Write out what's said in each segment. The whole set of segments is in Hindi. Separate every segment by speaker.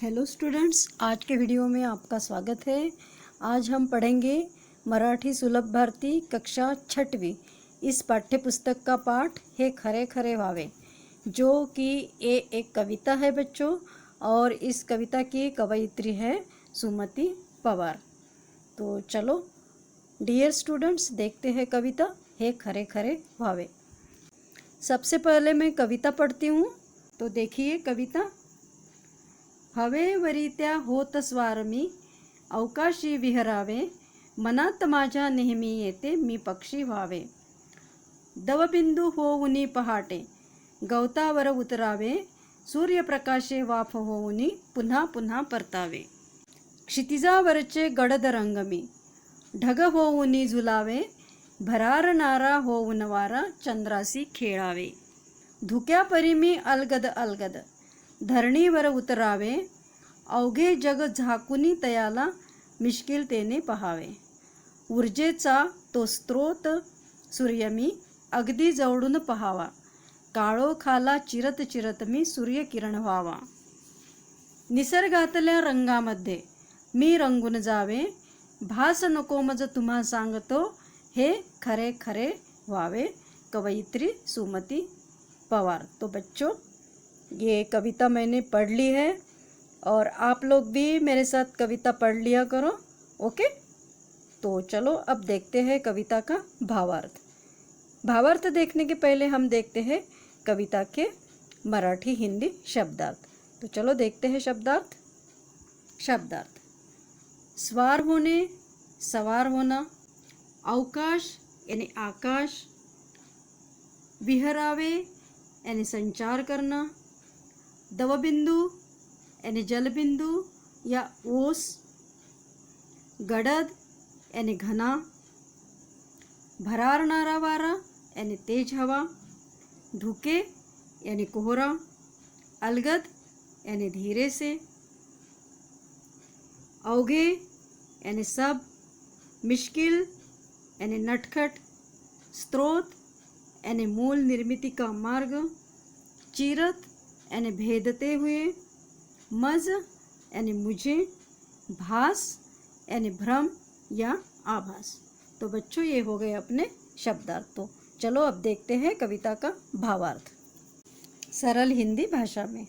Speaker 1: हेलो स्टूडेंट्स, आज के वीडियो में आपका स्वागत है। आज हम पढ़ेंगे मराठी सुलभ भारती कक्षा 6वीं इस पाठ्य पुस्तक का पाठ है खरे खरे व्हावे, जो कि ये एक कविता है बच्चों। और इस कविता की कवयित्री है सुमति पवार। तो चलो डियर स्टूडेंट्स, देखते हैं कविता है खरे खरे व्हावे। सबसे पहले मैं कविता पढ़ती हूँ, तो देखिए कविता। हवेवरी होत स्वारमी अवकाशी विहरावे, मनात माझ्या नेहमी येते मी पक्षी व्हावे। दवबिंदू होऊनी पहाटे गवतावर उतरावे, सूर्यप्रकाशे वाफ होऊनी पुन्हा पुन्हा परतावे। क्षितिजावरचे गडद रंगमी ढग होऊनी झुलावे, भरारणारा होऊन वारा चंद्रासी खेळावे। धुक्या परिमी अलगद अलगद धरणीवर उतरावे, अवघे जग झाकुनी तयाला मिश्किलतेने पहावे। ऊर्जेचा तो स्रोत सूर्यमी अगदी जवळून पहावा, काळोखाला चिरत चिरत मी सूर्यकिरण व्हावा। निसर्गातल्या रंगामध्ये मी रंगून जावे, भास नको मज तुम्हा सांगतो हे खरे खरे व्हावे। कवयित्री सुमति पवार। तो बच्चों, ये कविता मैंने पढ़ ली है और आप लोग भी मेरे साथ कविता पढ़ लिया करो, ओके। तो चलो अब देखते हैं कविता का भावार्थ। भावार्थ देखने के पहले हम देखते हैं कविता के मराठी हिंदी शब्दार्थ। तो चलो देखते हैं शब्दार्थ। शब्दार्थ: स्वार होने, सवार होना, अवकाश यानी आकाश, विहरावे यानी संचार करना, दवबिंदू यानी जलबिंदू या ओस, गडद यानी घना, भरारणारा वारा यानी तेज हवा, धुके यानी कोहरा, अलगद यानी धीरे से, अवघे यानी सब, मिश्किल यानी नटखट, स्रोत यानी मूल निर्मिति का मार्ग, चिरत यानी भेदते हुए, मज यानी मुझे, भास यानी भ्रम या आभास। तो बच्चों, ये हो गए अपने शब्दार्थ। तो चलो अब देखते हैं कविता का भावार्थ सरल हिंदी भाषा में।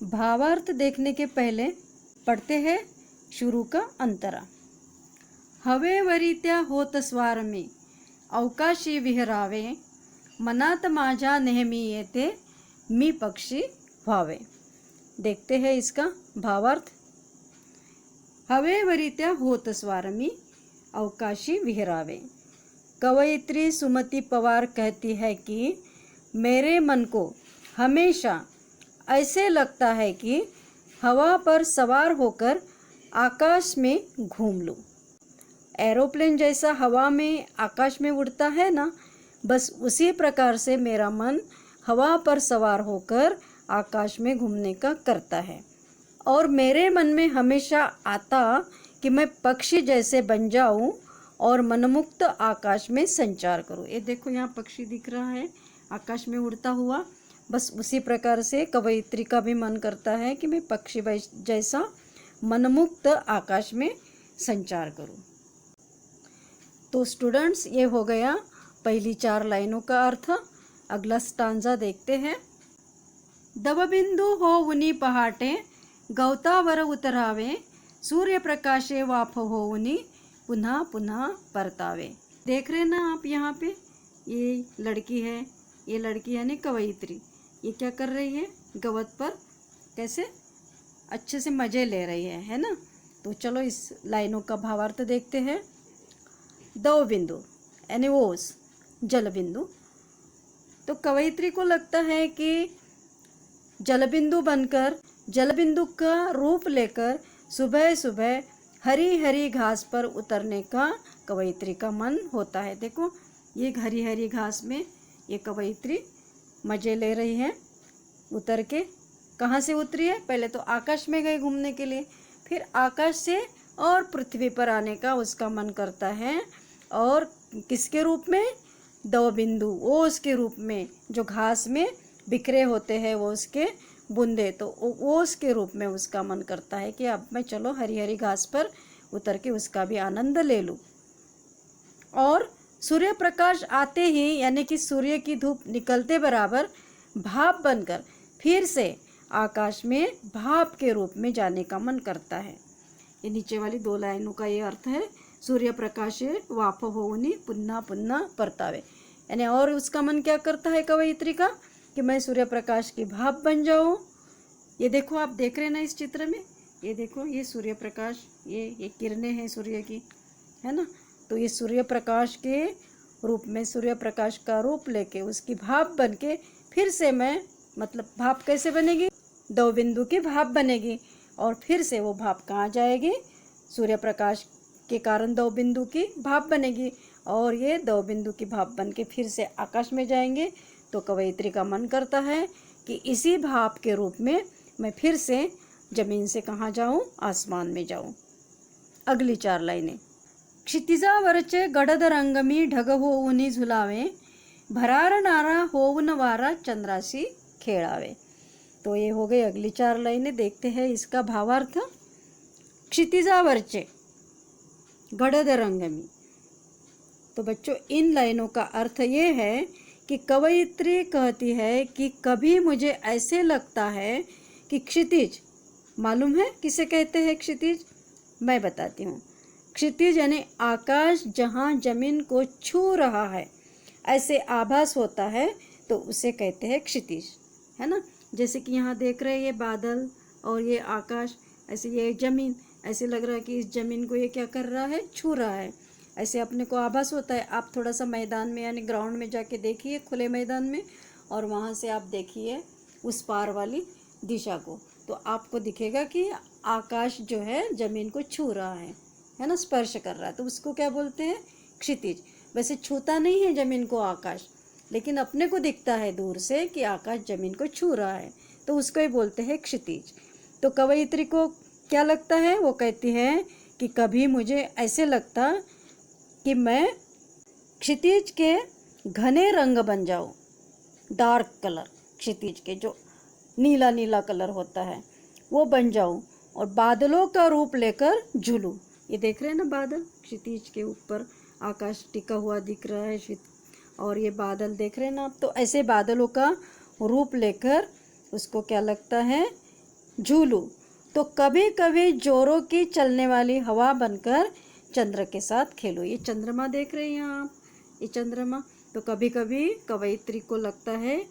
Speaker 1: भावार्थ देखने के पहले पढ़ते हैं शुरू का अंतरा। हवेवरी होत स्वारमी अवकाशी विहरावे, मनात माझ्या नेहमी येते मी पक्षी व्हावे। देखते हैं इसका भावार्थ। हवेवरीत्या होत स्वारमी अवकाशी विहरावे। कवयित्री सुमति पवार कहती है कि मेरे मन को हमेशा ऐसे लगता है कि हवा पर सवार होकर आकाश में घूम लूं। एरोप्लेन जैसा हवा में आकाश में उड़ता है ना, बस उसी प्रकार से मेरा मन हवा पर सवार होकर आकाश में घूमने का करता है। और मेरे मन में हमेशा आता कि मैं पक्षी जैसे बन जाऊं और मनमुक्त आकाश में संचार करूं। ये देखो, यहाँ पक्षी दिख रहा है आकाश में उड़ता हुआ। बस उसी प्रकार से कवयित्री का भी मन करता है कि मैं पक्षी जैसा मनमुक्त आकाश में संचार करूं। तो स्टूडेंट्स, ये हो गया पहली 4 लाइनों का अर्थ। अगला स्टांजा देखते हैं। दवबिंदू होऊनी पहाटे गवतावर उतरावे, सूर्यप्रकाशे वाफ होऊनी पुन्हा पुन्हा परतावे। देख रहे ना आप, यहाँ पे ये लड़की है, ये लड़की यानी कवयित्री, ये क्या कर रही है, गवत पर कैसे अच्छे से मज़े ले रही है ना। तो चलो इस लाइनों का भावार्थ देखते हैं। दवबिंदु यानी ओस, जलबिंदु। तो कवयित्री को लगता है कि जलबिंदु बनकर, जलबिंदु का रूप लेकर सुबह सुबह हरी हरी घास पर उतरने का कवयित्री का मन होता है। देखो, ये हरी हरी घास में ये कवयित्री मज़े ले रही है। उतर के कहाँ से उतरी है, पहले तो आकाश में गई घूमने के लिए, फिर आकाश से और पृथ्वी पर आने का उसका मन करता है। और किसके रूप में, दवबिंदु ओस के रूप में, जो घास में बिखरे होते हैं वो उसके बूंदे, तो ओस के रूप में उसका मन करता है कि अब मैं चलो हरी हरी घास पर उतर के उसका भी आनंद ले लूँ। और सूर्य प्रकाश आते ही यानी कि सूर्य की धूप निकलते बराबर भाप बनकर फिर से आकाश में भाप के रूप में जाने का मन करता है। ये नीचे वाली 2 लाइनों का ये अर्थ है, सूर्य प्रकाशे वाफ होऊनी पुन्हा पुन्हा परतावे। यानी और उसका मन क्या करता है कवयित्री का कि मैं सूर्य प्रकाश की भाप बन जाऊं। ये देखो, आप देख रहे हैं ना इस चित्र में, ये देखो ये सूर्य प्रकाश, ये किरणें हैं सूर्य की, है ना। तो ये सूर्य प्रकाश के रूप में, सूर्य प्रकाश का रूप लेके उसकी भाप बन के फिर से मैं, मतलब भाप कैसे बनेगी, 2 बिंदु की भाप बनेगी और फिर से वो भाप कहाँ जाएगी, सूर्य प्रकाश के कारण 2 बिंदु की भाप बनेगी और ये 2 बिंदु की भाप बन के फिर से आकाश में जाएंगे। तो कवयित्री का मन करता है कि इसी भाप के रूप में मैं फिर से जमीन से कहाँ जाऊँ, आसमान में जाऊँ। अगली 4 लाइनें। क्षितिजावरचे गडद रंगमी ढग होऊनी झुलावे, भरारणारा होऊन वारा चंद्राशी खेळावे। तो ये हो गई अगली 4 लाइनें। देखते हैं इसका भावार्थ। क्षितिजावरचे गडद रंगमी, तो बच्चों इन लाइनों का अर्थ ये है कि कवयित्री कहती है कि कभी मुझे ऐसे लगता है कि क्षितिज, मालूम है किसे कहते हैं क्षितिज, मैं बताती हूँ। क्षितिज यानी आकाश जहाँ जमीन को छू रहा है ऐसे आभास होता है तो उसे कहते हैं क्षितिज, है ना। जैसे कि यहाँ देख रहे हैं ये बादल और ये आकाश, ऐसे ये ज़मीन, ऐसे लग रहा है कि इस ज़मीन को ये क्या कर रहा है, छू रहा है, ऐसे अपने को आभास होता है। आप थोड़ा सा मैदान में यानी ग्राउंड में जाके देखिए, खुले मैदान में, और वहाँ से आप देखिए उस पार वाली दिशा को, तो आपको दिखेगा कि आकाश जो है ज़मीन को छू रहा है ना, स्पर्श कर रहा है, तो उसको क्या बोलते हैं, क्षितिज। वैसे छूता नहीं है ज़मीन को आकाश, लेकिन अपने को दिखता है दूर से कि आकाश ज़मीन को छू रहा है, तो उसको ही बोलते हैं क्षितिज। तो कवयित्री को क्या लगता है, वो कहती है कि कभी मुझे ऐसे लगता कि मैं क्षितिज के घने रंग बन जाऊं, डार्क कलर, क्षितिज के जो नीला नीला कलर होता है वो बन जाऊं और बादलों का रूप लेकर झूलूं। ये देख रहे हैं ना बादल, क्षितिज के ऊपर आकाश टिका हुआ दिख रहा है और ये बादल देख रहे हैं ना आप, तो ऐसे बादलों का रूप लेकर उसको क्या लगता है, झूलूं। तो कभी कभी जोरों की चलने वाली हवा बनकर चंद्र के साथ खेलो। ये चंद्रमा देख रहे हैं यहाँ आप, ये चंद्रमा। तो कभी कभी कवयित्री को लगता है,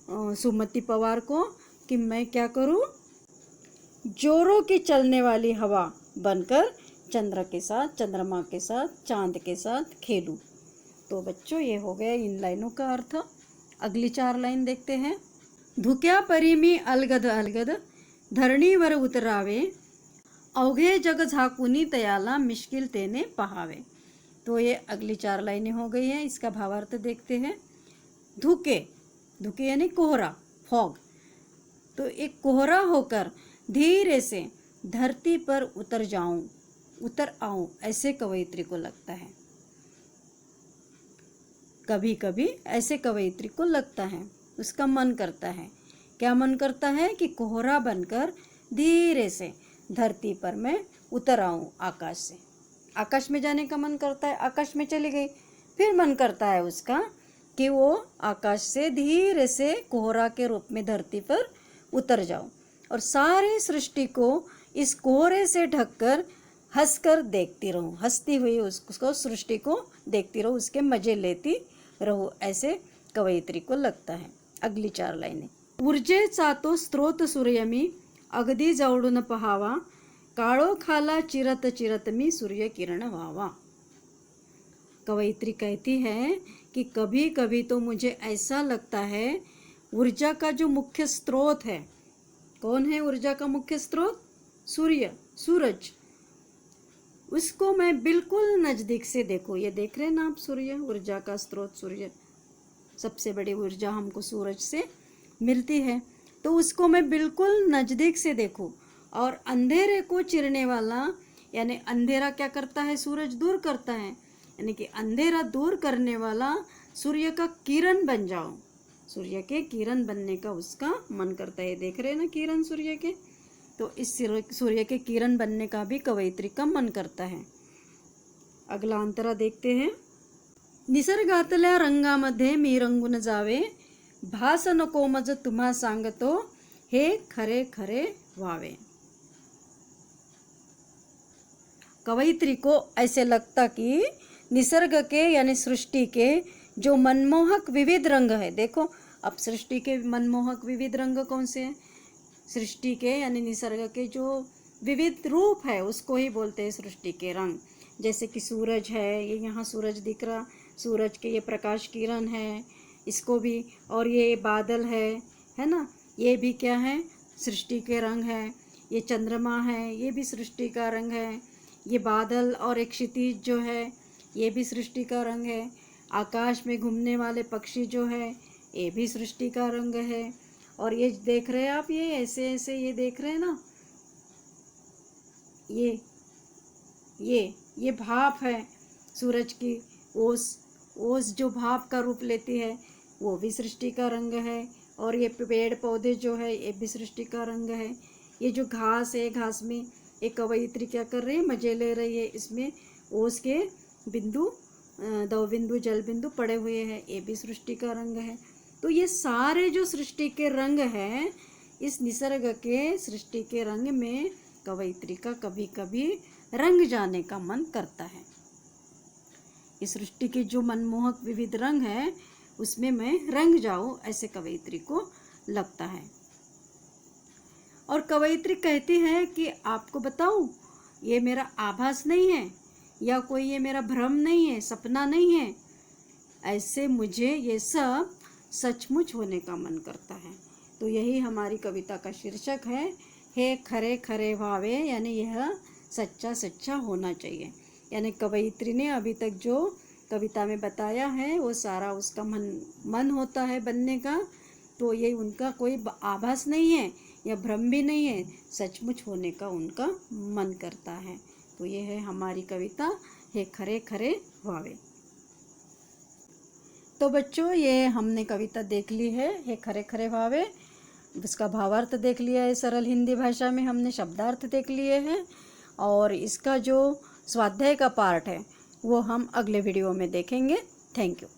Speaker 1: सुमति पवार को, कि मैं क्या करूँ, जोरों की चलने वाली हवा बनकर चंद्र के साथ, चंद्रमा के साथ, चांद के साथ खेलूं। तो बच्चों ये हो गया इन लाइनों का अर्थ। अगली 4 लाइन देखते हैं। धुक्या परिमी अलगद अलगद धरणीवर उतरावे, अवघे जग झाकुनी तयाला मिश्किलतेने पहावे। तो ये अगली 4 लाइनें हो गई हैं। इसका भावार्थ देखते हैं। धुके, धुके यानी कोहरा, फॉग। तो एक कोहरा होकर धीरे से धरती पर उतर आऊं, ऐसे कवयित्री को लगता है। कभी कभी ऐसे कवयित्री को लगता है, उसका मन करता है। क्या मन करता है कि कोहरा बनकर धीरे से धरती पर मैं उतर आऊं आकाश से। आकाश में जाने का मन करता है, आकाश में चली गई। फिर मन करता है उसका कि वो आकाश से धीरे से कोहरा के रूप में धरती पर उतर जाऊं और सारी सृष्टि को इस कोहरे से ढककर हंसकर देखती रहूं, हंसती हुई उसको सृष्टि को देखती रहूं, उसके मजे लेती रहूं, ऐसे कवयित्री को लगता है। अगली 4 लाइनें। ऊर्जेचा तो स्त्रोत सूर्यमी अगदी जवळून पहावा, काळोखाला चिरत चिरत मी सूर्य किरण व्हावा। कवयित्री कहती है कि कभी कभी तो मुझे ऐसा लगता है, ऊर्जा का जो मुख्य स्रोत है, कौन है ऊर्जा का मुख्य स्रोत, सूर्य, सूरज, उसको मैं बिल्कुल नज़दीक से देखूं। ये देख रहे हैं ना आप, सूर्य, ऊर्जा का स्रोत सूर्य, सबसे बड़ी ऊर्जा हमको सूरज से मिलती है। तो उसको मैं बिल्कुल नज़दीक से देखूं और अंधेरे को चिरने वाला, यानी अंधेरा क्या करता है, सूरज दूर करता है, यानी कि अंधेरा दूर करने वाला सूर्य का किरण बन जाऊं, सूर्य के किरण बनने का उसका मन करता है। देख रहे हैं ना किरण सूर्य के, तो इस सूर्य के किरण बनने का भी कवयित्री का मन करता है। अगला अंतरा देखते हैं। निसर्गातल्या रंगामध्ये मी रंगून जावे, भास नको मज तुम्हा सांगतो, हे खरे खरे व्हावे। कवयित्री को ऐसे लगता कि निसर्ग के यानी सृष्टि के जो मनमोहक विविध रंग है, देखो अब सृष्टि के मनमोहक विविध रंग कौन से हैं? सृष्टि के यानी निसर्ग के जो विविध रूप है उसको ही बोलते हैं सृष्टि के रंग। जैसे कि सूरज है, ये यहाँ सूरज दिख रहा, सूरज के ये प्रकाश किरण है, इसको भी, और ये बादल है ना, ये भी क्या है? सृष्टि के रंग है। ये चंद्रमा है, ये भी सृष्टि का रंग है। ये बादल और एक क्षितिज जो है, ये भी सृष्टि का रंग है। आकाश में घूमने वाले पक्षी जो है, ये भी सृष्टि का रंग है। और ये देख रहे हैं आप, ये ऐसे ऐसे ये देख रहे हैं ना, ये भाप है सूरज की, ओस जो भाप का रूप लेती है, वो भी सृष्टि का रंग है। और ये पेड़ पौधे जो है, ये भी सृष्टि का रंग है। ये जो घास है, घास में एक कवयित्री क्या कर रही है? मजे ले रही है। इसमें ओस के बिंदु, दो बिंदु, जल बिंदु पड़े हुए हैं, ये भी सृष्टि का रंग है। तो ये सारे जो सृष्टि के रंग हैं, इस निसर्ग के सृष्टि के रंग में कवयित्री का कभी कभी रंग जाने का मन करता है। इस सृष्टि के जो मनमोहक विविध रंग है उसमें मैं रंग जाऊं, ऐसे कवयित्री को लगता है। और कवयित्री कहती है कि आपको बताऊं, ये मेरा आभास नहीं है या कोई ये मेरा भ्रम नहीं है, सपना नहीं है, ऐसे मुझे ये सब सचमुच होने का मन करता है। तो यही हमारी कविता का शीर्षक है, हे खरे खरे व्हावे, यानी यह सच्चा सच्चा होना चाहिए। यानी कवयित्री ने अभी तक जो कविता में बताया है वो सारा उसका मन होता है बनने का। तो ये उनका कोई आभास नहीं है या भ्रम भी नहीं है, सचमुच होने का उनका मन करता है। तो ये है हमारी कविता, हे खरे खरे व्हावे। तो बच्चों, ये हमने कविता देख ली है, हे खरे खरे व्हावे। इसका भावार्थ देख लिया है, सरल हिंदी भाषा में हमने शब्दार्थ देख लिए हैं। और इसका जो स्वाध्याय का पार्ट है वो हम अगले वीडियो में देखेंगे। Thank you.